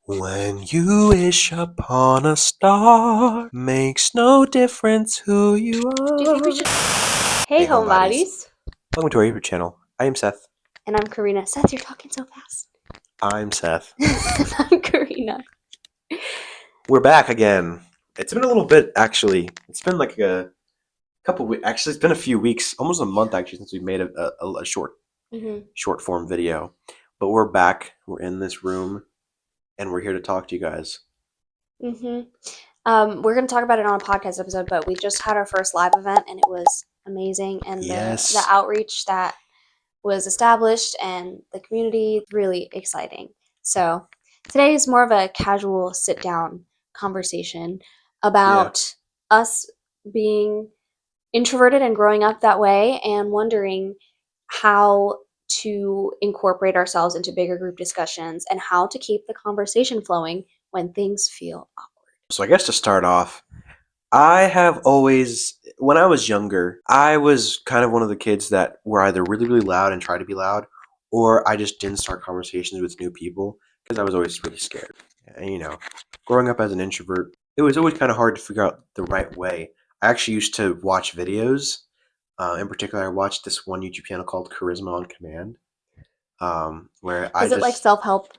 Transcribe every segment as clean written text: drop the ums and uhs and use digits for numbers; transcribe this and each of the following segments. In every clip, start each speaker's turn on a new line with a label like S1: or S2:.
S1: When you wish upon a star, makes no difference who you
S2: Do you think we
S1: are.
S2: should? Hey,
S1: Hey, homebodies.
S2: homebodies.
S1: Welcome to our YouTube channel. I am Seth.
S2: And I'm Carina. Seth, you're talking so fast.
S1: I'm Seth.
S2: I'm Carina.
S1: We're back again. It's been a little bit, actually. It's been like a couple weeks. Actually, it's been a few weeks, almost a month, actually, since we made a short form video. But we're back. We're in this room, and we're here to talk to you guys.
S2: We're going to talk about it on a podcast episode, but we just had our first live event and it was amazing. And the
S1: Yes.
S2: outreach that was established and the community, really exciting. So today is more of a casual sit down conversation about us being introverted and growing up that way and wondering how to incorporate ourselves into bigger group discussions and how to keep the conversation flowing when things feel awkward.
S1: So I guess to start off, I have always, when I was younger, I was kind of one of the kids that were either really, really loud and tried to be loud, or I just didn't start conversations with new people because I was always really scared. And, growing up as an introvert, it was always kind of hard to figure out the right way. I actually used to watch videos. In particular, I watched this one YouTube channel called Charisma on Command, where I
S2: Is it like
S1: just
S2: self help?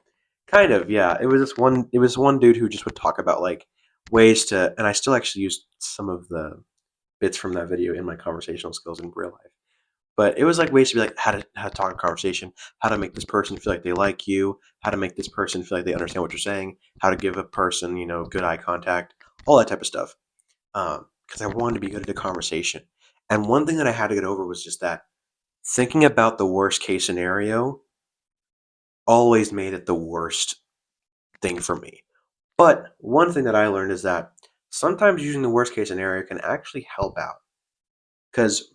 S1: kind of, yeah. It was one dude who just would talk about like ways to, and I still actually use some of the bits from that video in my conversational skills in real life. But it was like ways to be like how to talk a conversation, how to make this person feel like they like you, how to make this person feel like they understand what you're saying, how to give a person, good eye contact, all that type of stuff. Because I wanted to be good at the conversation. And one thing that I had to get over was just that thinking about the worst case scenario always made it the worst thing for me. But one thing that I learned is that sometimes using the worst case scenario can actually help out. Because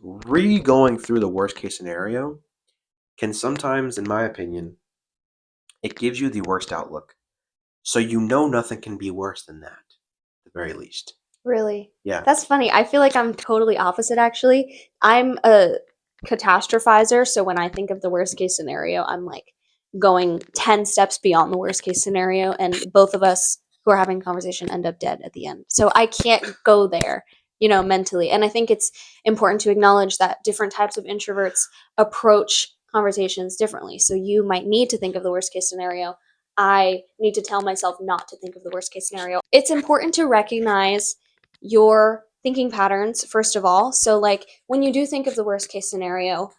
S1: going through the worst case scenario can sometimes, in my opinion, it gives you the worst outlook. So you know nothing can be worse than that, at the very least.
S2: Really?
S1: Yeah.
S2: That's funny. I feel like I'm totally opposite actually. I'm a catastrophizer, so when I think of the worst case scenario, I'm like going 10 steps beyond the worst case scenario, and both of us who are having a conversation end up dead at the end. So I can't go there, mentally. And I think it's important to acknowledge that different types of introverts approach conversations differently. So you might need to think of the worst case scenario. I need to tell myself not to think of the worst case scenario. It's important to recognize your thinking patterns, first of all. So, like, when you do think of the worst case scenario,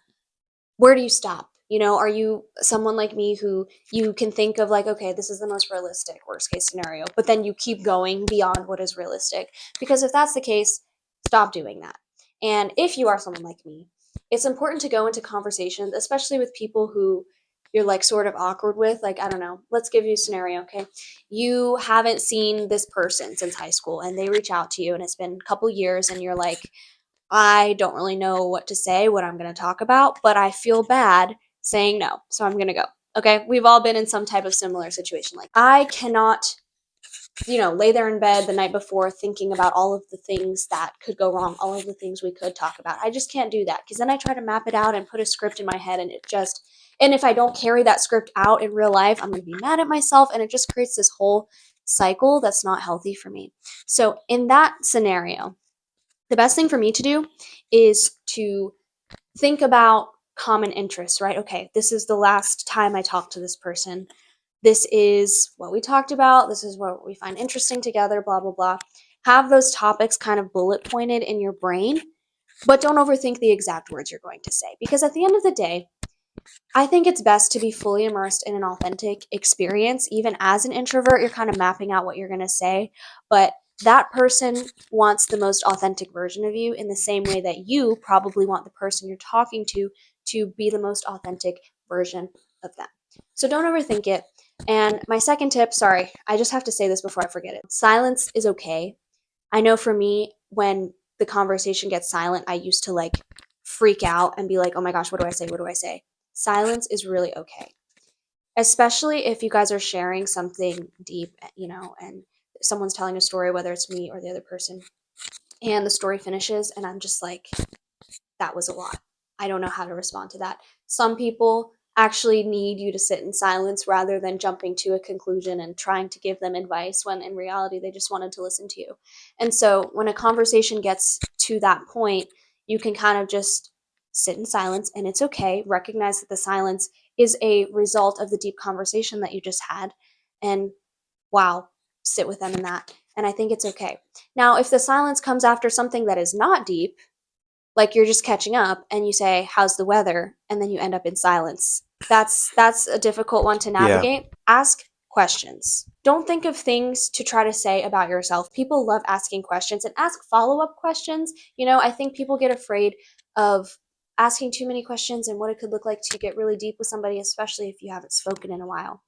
S2: where do you stop? Are you someone like me who you can think of, like, okay, this is the most realistic worst case scenario, but then you keep going beyond what is realistic? Because if that's the case, stop doing that. And if you are someone like me, it's important to go into conversations, especially with people who you're like sort of awkward with. Like, I don't know, let's give you a scenario, okay? You haven't seen this person since high school and they reach out to you and it's been a couple years and you're like, I don't really know what to say, what I'm going to talk about, but I feel bad saying no. So I'm going to go. Okay. We've all been in some type of similar situation. Like, I cannot, lay there in bed the night before thinking about all of the things that could go wrong, all of the things we could talk about. I just can't do that because then I try to map it out and put a script in my head and if I don't carry that script out in real life, I'm going to be mad at myself and it just creates this whole cycle that's not healthy for me. So in that scenario, the best thing for me to do is to think about common interests, right? Okay, this is the last time I talked to this person. This is what we talked about. This is what we find interesting together, blah, blah, blah. Have those topics kind of bullet pointed in your brain, but don't overthink the exact words you're going to say. Because at the end of the day, I think it's best to be fully immersed in an authentic experience. Even as an introvert, you're kind of mapping out what you're going to say, but that person wants the most authentic version of you in the same way that you probably want the person you're talking to be the most authentic version of them. So don't overthink it. And my second tip, sorry, I just have to say this before I forget it. Silence is okay. I know for me, when the conversation gets silent, I used to like freak out and be like, oh my gosh, what do I say? What do I say? Silence is really okay, especially if you guys are sharing something deep, and someone's telling a story, whether it's me or the other person, and the story finishes, and I'm just like, that was a lot. I don't know how to respond to that. Some people actually need you to sit in silence rather than jumping to a conclusion and trying to give them advice when in reality they just wanted to listen to you. And so when a conversation gets to that point, you can kind of just sit in silence and it's okay. Recognize that the silence is a result of the deep conversation that you just had. And wow, sit with them in that. And I think it's okay. Now, if the silence comes after something that is not deep, like you're just catching up and you say, "How's the weather?" and then you end up in silence. That's a difficult one to
S1: Yeah.
S2: navigate. Ask questions. Don't think of things to try to say about yourself. People love asking questions and ask follow-up questions. I think people get afraid of asking too many questions and what it could look like to get really deep with somebody, especially if you haven't spoken in a while.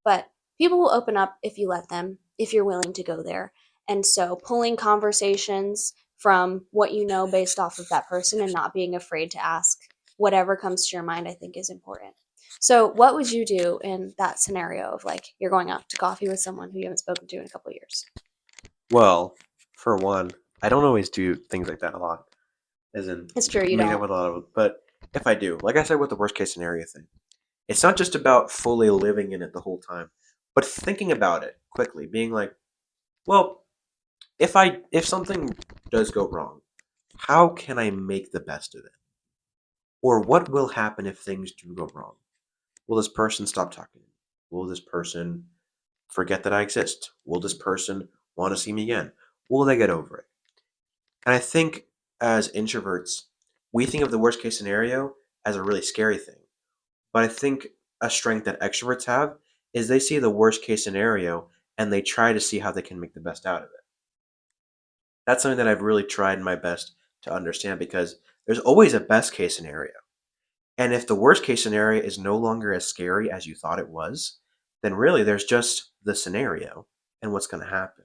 S2: But people will open up if you let them, if you're willing to go there. And so pulling conversations from what you know based off of that person and not being afraid to ask whatever comes to your mind, I think is important. So, what would you do in that scenario of like you're going out to coffee with someone who you haven't spoken to in a couple of years?
S1: Well, for one, I don't always do things like that a lot, as in
S2: It's true, you
S1: meet up
S2: don't.
S1: with a lot of. But if I do, like I said with the worst case scenario thing, it's not just about fully living in it the whole time, but thinking about it quickly, being like, well, if something does go wrong, how can I make the best of it? Or what will happen if things do go wrong? Will this person stop talking to me? Will this person forget that I exist? Will this person want to see me again? Will they get over it? And I think as introverts, we think of the worst case scenario as a really scary thing. But I think a strength that extroverts have is they see the worst case scenario and they try to see how they can make the best out of it. That's something that I've really tried my best to understand because there's always a best case scenario. And if the worst case scenario is no longer as scary as you thought it was, then really there's just the scenario and what's going to happen.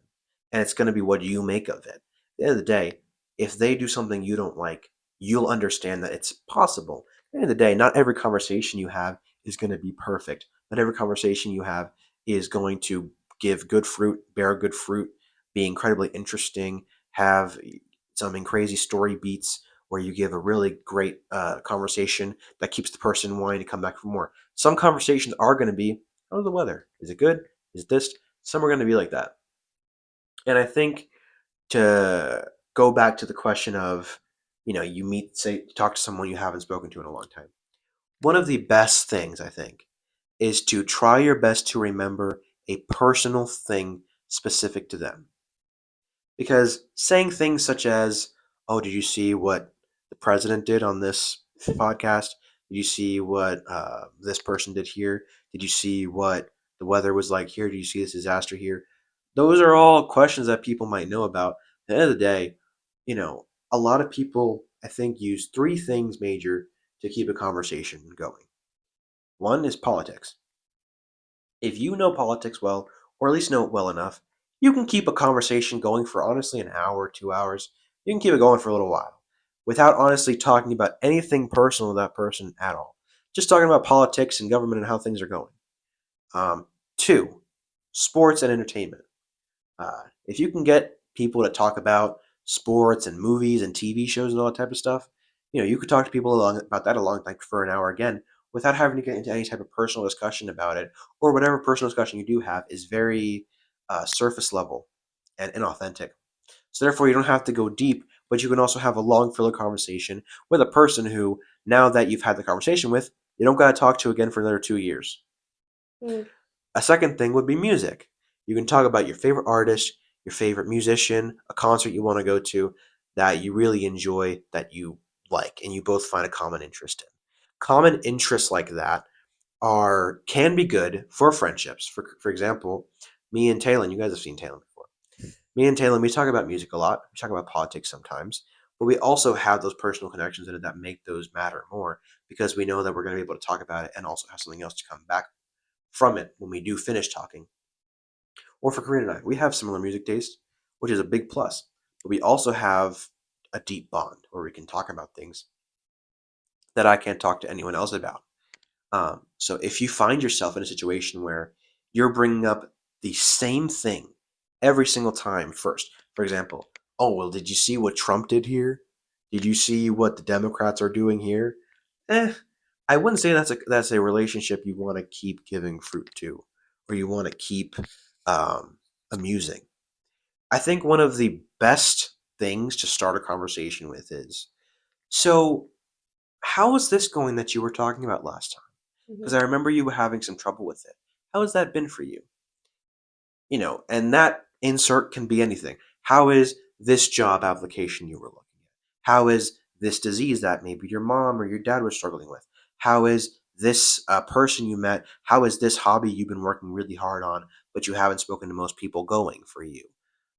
S1: And it's going to be what you make of it. At the end of the day, if they do something you don't like, you'll understand that it's possible. At the end of the day, not every conversation you have is going to be perfect. Not every conversation you have is going to give good fruit, bear good fruit, be incredibly interesting, have some crazy story beats where you give a really great conversation that keeps the person wanting to come back for more. Some conversations are going to be, how's the weather? Is it good? Is it this? Some are going to be like that. And I think to go back to the question of, you meet, say, talk to someone you haven't spoken to in a long time. One of the best things, I think, is to try your best to remember a personal thing specific to them. Because saying things such as, "Oh, did you see what the president did on this podcast? Did you see what this person did here? Did you see what the weather was like here? Did you see this disaster here?" Those are all questions that people might know about. At the end of the day, a lot of people, I think, use three things major to keep a conversation going. One is politics. If you know politics well, or at least know it well enough, you can keep a conversation going for honestly an hour, 2 hours. You can keep it going for a little while without honestly talking about anything personal to that person at all. Just talking about politics and government and how things are going. Two, sports and entertainment. If you can get people to talk about sports and movies and TV shows and all that type of stuff, you could talk to people about that along like for an hour again without having to get into any type of personal discussion about it, or whatever personal discussion you do have is very surface level and inauthentic. So therefore, you don't have to go deep, but you can also have a long, filler conversation with a person who, now that you've had the conversation with, you don't got to talk to again for another 2 years.
S2: Mm.
S1: A second thing would be music. You can talk about your favorite artist, your favorite musician, a concert you want to go to that you really enjoy, that you like, and you both find a common interest in. Common interests like that can be good for friendships. For example, me and Taylor, you guys have seen Taylor before. Me and Taylor, we talk about music a lot. We talk about politics sometimes, but we also have those personal connections in it that make those matter more because we know that we're going to be able to talk about it and also have something else to come back from it when we do finish talking. Or for Carina and I, we have similar music tastes, which is a big plus. But we also have a deep bond where we can talk about things that I can't talk to anyone else about. So if you find yourself in a situation where you're bringing up the same thing every single time first, for example, "Oh, well, did you see what Trump did here? Did you see what the Democrats are doing here?" Eh, I wouldn't say that's a relationship you want to keep giving fruit to, or you want to keep um, amusing. I think one of the best things to start a conversation with is, so how was this going that you were talking about last time? Because
S2: Hmm.
S1: I remember you were having some trouble with it. How has that been for you? And that insert can be anything. How is this job application you were looking at? How is this disease that maybe your mom or your dad was struggling with? How is this person you met? How is this hobby you've been working really hard on, but you haven't spoken to most people going for you?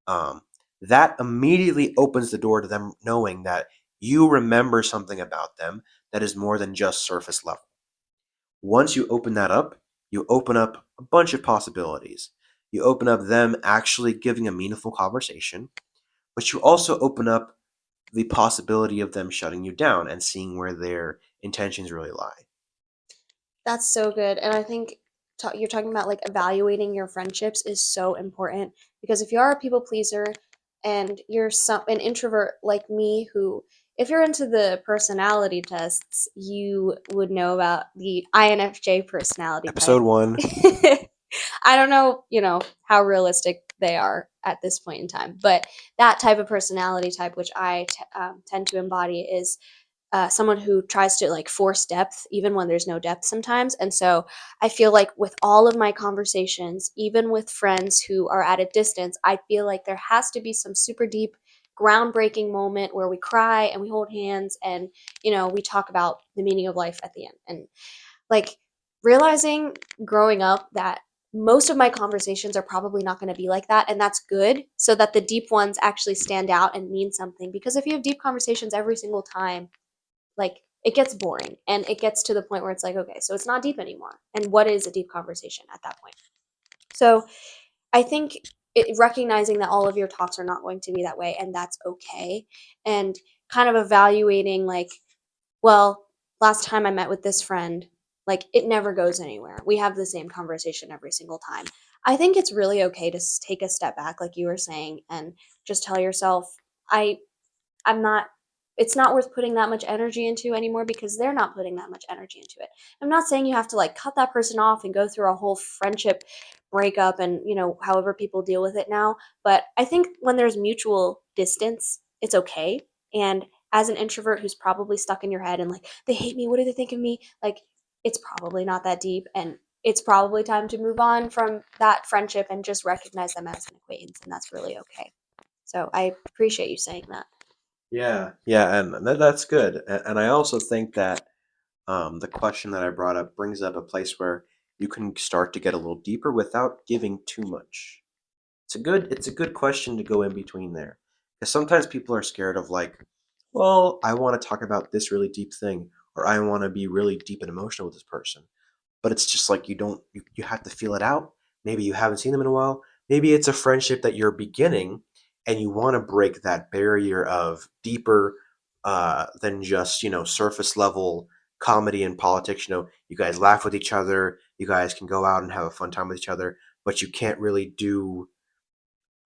S1: Um, that immediately opens the door to them knowing that you remember something about them that is more than just surface level. Once you open that up, you open up a bunch of possibilities. You open up them actually giving a meaningful conversation, but you also open up the possibility of them shutting you down and seeing where their intentions really lie.
S2: That's so good. And I think you're talking about like evaluating your friendships is so important because if you are a people pleaser and you're an introvert like me who if you're into the personality tests, you would know about the INFJ personality type.
S1: Episode one.
S2: I don't know, how realistic they are at this point in time, but that type of personality type, which I tend to embody, is someone who tries to like force depth even when there's no depth sometimes. And so I feel like with all of my conversations, even with friends who are at a distance, I feel like there has to be some super deep, groundbreaking moment where we cry and we hold hands and, we talk about the meaning of life at the end. And like realizing growing up that most of my conversations are probably not going to be like that and that's good so that the deep ones actually stand out and mean something because if you have deep conversations every single time like it gets boring and it gets to the point where it's like okay so it's not deep anymore and what is a deep conversation at that point so I think recognizing that all of your talks are not going to be that way and that's okay and kind of evaluating like well last time I met with this friend like it never goes anywhere we have the same conversation every single time I think it's really okay to take a step back like you were saying and just tell yourself i I'm not it's not worth putting that much energy into anymore because they're not putting that much energy into it. I'm not saying you have to like cut that person off and go through a whole friendship breakup and, however people deal with it now, but I think when there's mutual distance, it's okay. And as an introvert who's probably stuck in your head and like they hate me, what do they think of me? Like it's probably not that deep and it's probably time to move on from that friendship and just recognize them as an acquaintance and that's really okay. So I appreciate you saying that.
S1: Yeah, yeah, and that's good. And I also think that the question that I brought up brings up a place where you can start to get a little deeper without giving too much. It's a good question to go in between there. Because sometimes people are scared of like, well, I want to talk about this really deep thing, or I want to be really deep and emotional with this person. But it's just like you have to feel it out. Maybe you haven't seen them in a while. Maybe it's a friendship that you're beginning and you want to break that barrier of deeper than just, surface level comedy and politics. You guys laugh with each other, you guys can go out and have a fun time with each other, but you can't really do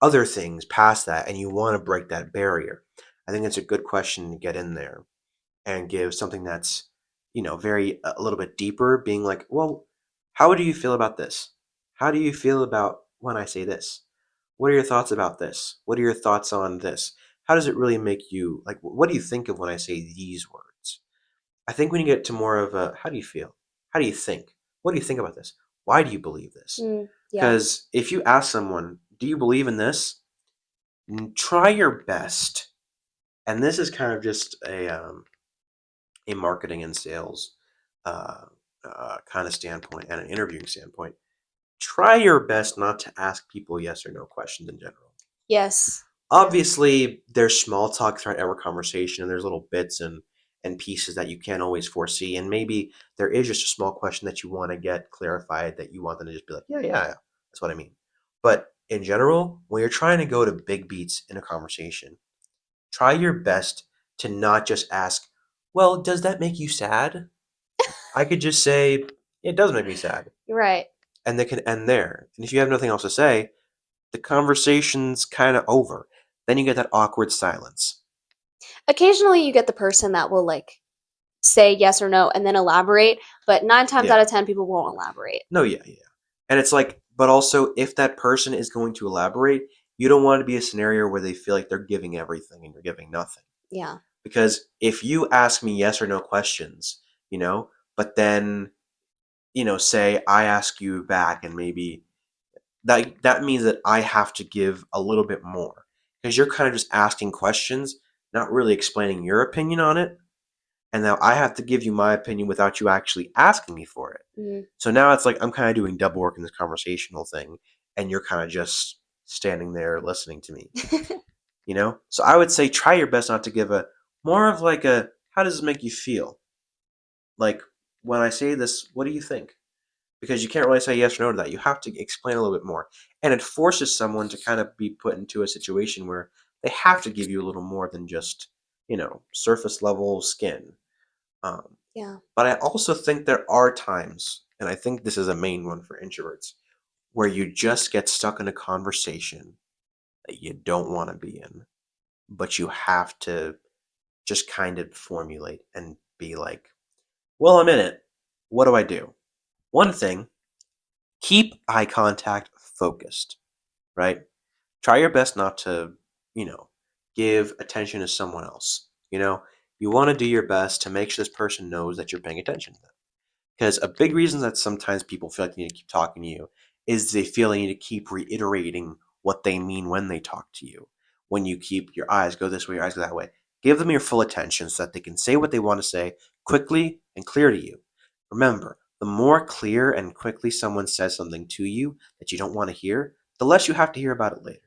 S1: other things past that and you want to break that barrier. I think it's a good question to get in there and give something that's, very a little bit deeper, being like, well, how do you feel about this? How do you feel about when I say this? What are your thoughts about this? What are your thoughts on this? How does it really make you like what do you think of when I say these words? I think when you get to more of a how do you feel? How do you think? What do you think about this? Why do you believe this?
S2: Yeah.
S1: Because if you ask someone, do you believe in this? Try your best. And this is kind of just a marketing and sales uh, kind of standpoint and an interviewing standpoint. Try your best not to ask people yes or no questions in general.
S2: Yes. Yeah.
S1: Obviously, there's small talk throughout every conversation, and there's little bits and pieces that you can't always foresee. And maybe there is just a small question that you want to get clarified that you want them to just be like, yeah, yeah, yeah, that's what I mean. But in general, when you're trying to go to big beats in a conversation, try your best to not just ask, well, does that make you sad? I could just say, it does make me sad.
S2: You're right.
S1: And they can end there. And if you have nothing else to say, the conversation's kind of over. Then you get that awkward silence.
S2: Occasionally you get the person that will like say yes or no and then elaborate. But 9 times out
S1: Yeah.
S2: of 10, people won't elaborate.
S1: No, yeah, yeah. And it's like, but also, if that person is going to elaborate, you don't want to be a scenario where they feel like they're giving everything and you're giving nothing.
S2: Yeah.
S1: Because if you ask me yes or no questions, but then, say I ask you back and maybe that means that I have to give a little bit more because you're kind of just asking questions, not really explaining your opinion on it. And now I have to give you my opinion without you actually asking me for it.
S2: Mm.
S1: So now it's like I'm kind of doing double work in this conversational thing, and you're kind of just standing there listening to me. So I would say try your best not to give a more of like a how does this make you feel? Like when I say this, what do you think? Because you can't really say yes or no to that. You have to explain a little bit more. And it forces someone to kind of be put into a situation where they have to give you a little more than just, surface level skin. Um,
S2: Yeah.
S1: but I also think there are times, and I think this is a main one for introverts, where you just get stuck in a conversation that you don't want to be in, but you have to just kind of formulate and be like, well, I'm in it. What do I do? One thing, keep eye contact focused, right? Try your best not to, you know, give attention to someone else. You want to do your best to make sure this person knows that you're paying attention to them. Because a big reason that sometimes people feel like they need to keep talking to you is they feel they need to keep reiterating what they mean when they talk to you. When you keep your eyes go this way, your eyes go that way, give them your full attention so that they can say what they want to say quickly and clear to you. Remember, the more clear and quickly someone says something to you that you don't want to hear, the less you have to hear about it later.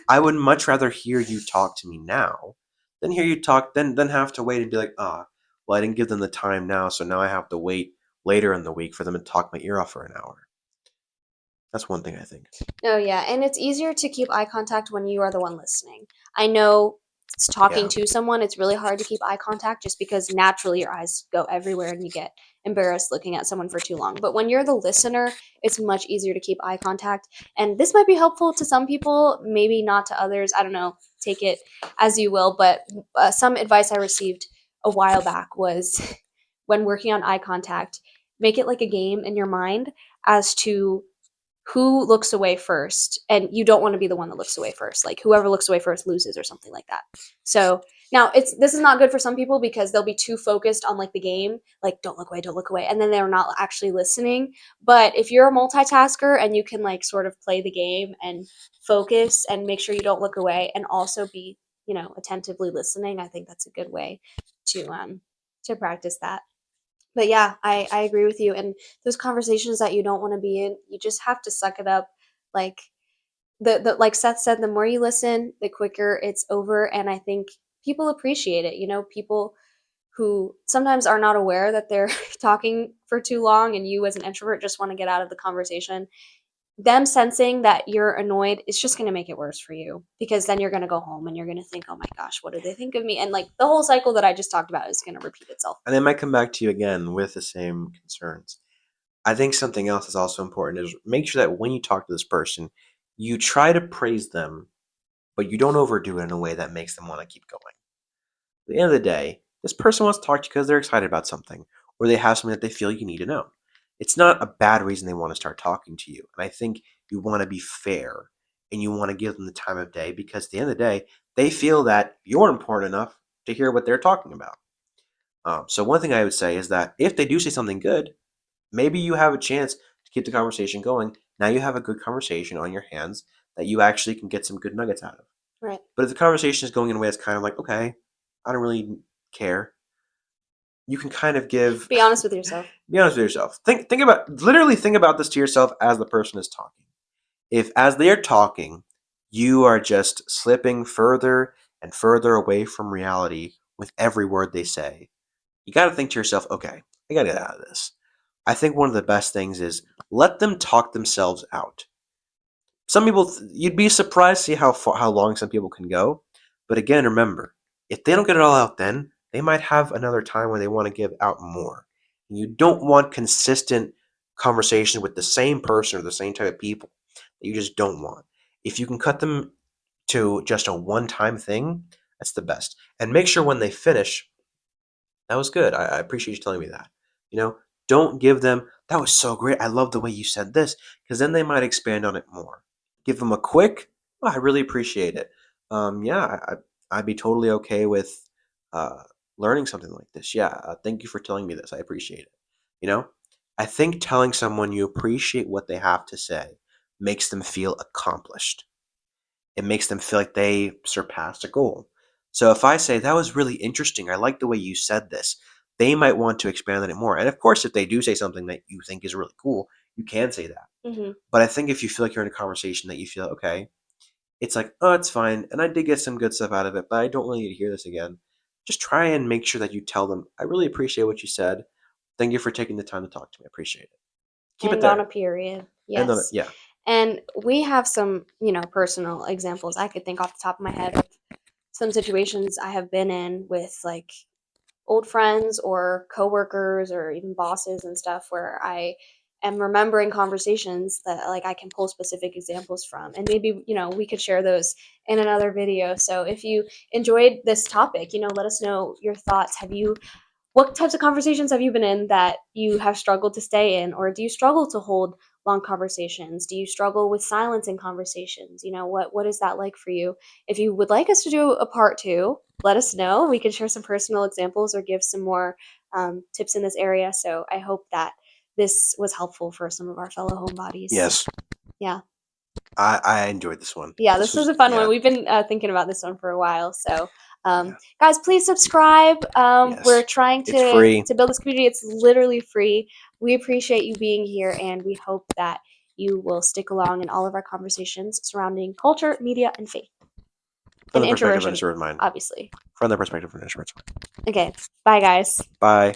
S1: I would much rather hear you talk to me now than hear you talk than have to wait and be like, well, I didn't give them the time now, so now I have to wait later in the week for them to talk my ear off for an hour. That's one thing I think.
S2: Oh, yeah. And it's easier to keep eye contact when you are the one listening. I know it's talking
S1: Yeah.
S2: to someone, it's really hard to keep eye contact just because naturally your eyes go everywhere and you get embarrassed looking at someone for too long. But when you're the listener, it's much easier to keep eye contact. And this might be helpful to some people, maybe not to others. I don't know. Take it as you will. But some advice I received a while back was when working on eye contact, make it like a game in your mind as to who looks away first, and you don't want to be the one that looks away first, like whoever looks away first loses or something like that. So now this is not good for some people because they'll be too focused on like the game, like don't look away, and then they're not actually listening. But if you're a multitasker and you can like sort of play the game and focus and make sure you don't look away and also be attentively listening, I think that's a good way to practice that. But yeah, I agree with you. And those conversations that you don't want to be in, you just have to suck it up. Like the like Seth said, the more you listen, the quicker it's over. And I think people appreciate it. People who sometimes are not aware that they're talking for too long, and you as an introvert just want to get out of the conversation. Them sensing that you're annoyed is just going to make it worse for you because then you're going to go home and you're going to think, oh my gosh, what do they think of me? And like the whole cycle that I just talked about is going to repeat itself.
S1: And they might come back to you again with the same concerns. I think something else that's also important is make sure that when you talk to this person, you try to praise them, but you don't overdo it in a way that makes them want to keep going. At the end of the day, this person wants to talk to you because they're excited about something, or they have something that they feel you need to know. It's not a bad reason they want to start talking to you. And I think you want to be fair and you want to give them the time of day because at the end of the day, they feel that you're important enough to hear what they're talking about. So, one thing I would say is that if they do say something good, maybe you have a chance to keep the conversation going. Now you have a good conversation on your hands that you actually can get some good nuggets out of.
S2: Right.
S1: But if the conversation is going in a way that's kind of like, okay, I don't really care, you can kind of give
S2: Be honest with yourself.
S1: be honest with yourself. Think about this to yourself as the person is talking. If as they are talking, you are just slipping further and further away from reality with every word they say, you got to think to yourself, okay, I got to get out of this. I think one of the best things is let them talk themselves out. Some people, you'd be surprised to see how long some people can go. But again, remember, if they don't get it all out, then they might have another time where they want to give out more. You don't want consistent conversation with the same person or the same type of people that you just don't want. If you can cut them to just a one-time thing, that's the best. And make sure when they finish That was good. I appreciate you telling me that. You know, don't give them, that was so great. I love the way you said this, because then they might expand on it more. Give them a quick, oh, I really appreciate it. Yeah, I'd be totally okay with uh, learning something like this. Yeah, thank you for telling me this. I appreciate it. You know, I think telling someone you appreciate what they have to say makes them feel accomplished. It makes them feel like they surpassed a goal. So if I say, that was really interesting, I like the way you said this, they might want to expand on it more. And of course, if they do say something that you think is really cool, you can say that.
S2: Mm-hmm.
S1: But I think if you feel like you're in a conversation that you feel, okay, it's like, oh, it's fine. And I did get some good stuff out of it, but I don't really need to hear this again. Just try and make sure that you tell them, I really appreciate what you said. Thank you for taking the time to talk to me. I appreciate it. Keep it
S2: End on a
S1: there.
S2: period.
S1: And on it,
S2: Yes.
S1: yeah.
S2: And we have some, personal examples I could think off the top of my head of some situations I have been in with like old friends or coworkers or even bosses and stuff where I am remembering conversations that like I can pull specific examples from, and maybe we could share those in another video. So if you enjoyed this topic, let us know your thoughts. What types of conversations have you been in that you have struggled to stay in, or do you struggle to hold long conversations? Do you struggle with silence in conversations? What is that like for you? If you would like us to do a part two, let us know. We can share some personal examples or give some more tips in this area. So I hope that this was helpful for some of our fellow homebodies.
S1: Yes.
S2: Yeah.
S1: I enjoyed this one.
S2: Yeah,
S1: This
S2: this was
S1: was,
S2: a fun one.
S1: yeah,
S2: We've been thinking about this one for a while. So,
S1: yeah,
S2: guys, please subscribe. We're
S1: yes.
S2: trying
S1: It's
S2: to
S1: free.
S2: build this community. It's literally free. We appreciate you being here, and we hope that you will stick along in all of our conversations surrounding culture, media, and faith,
S1: From
S2: and
S1: the perspective of an
S2: introversion,
S1: introvert mind.
S2: obviously.
S1: From the perspective of an introvert mind.
S2: Okay, bye, guys.
S1: Bye.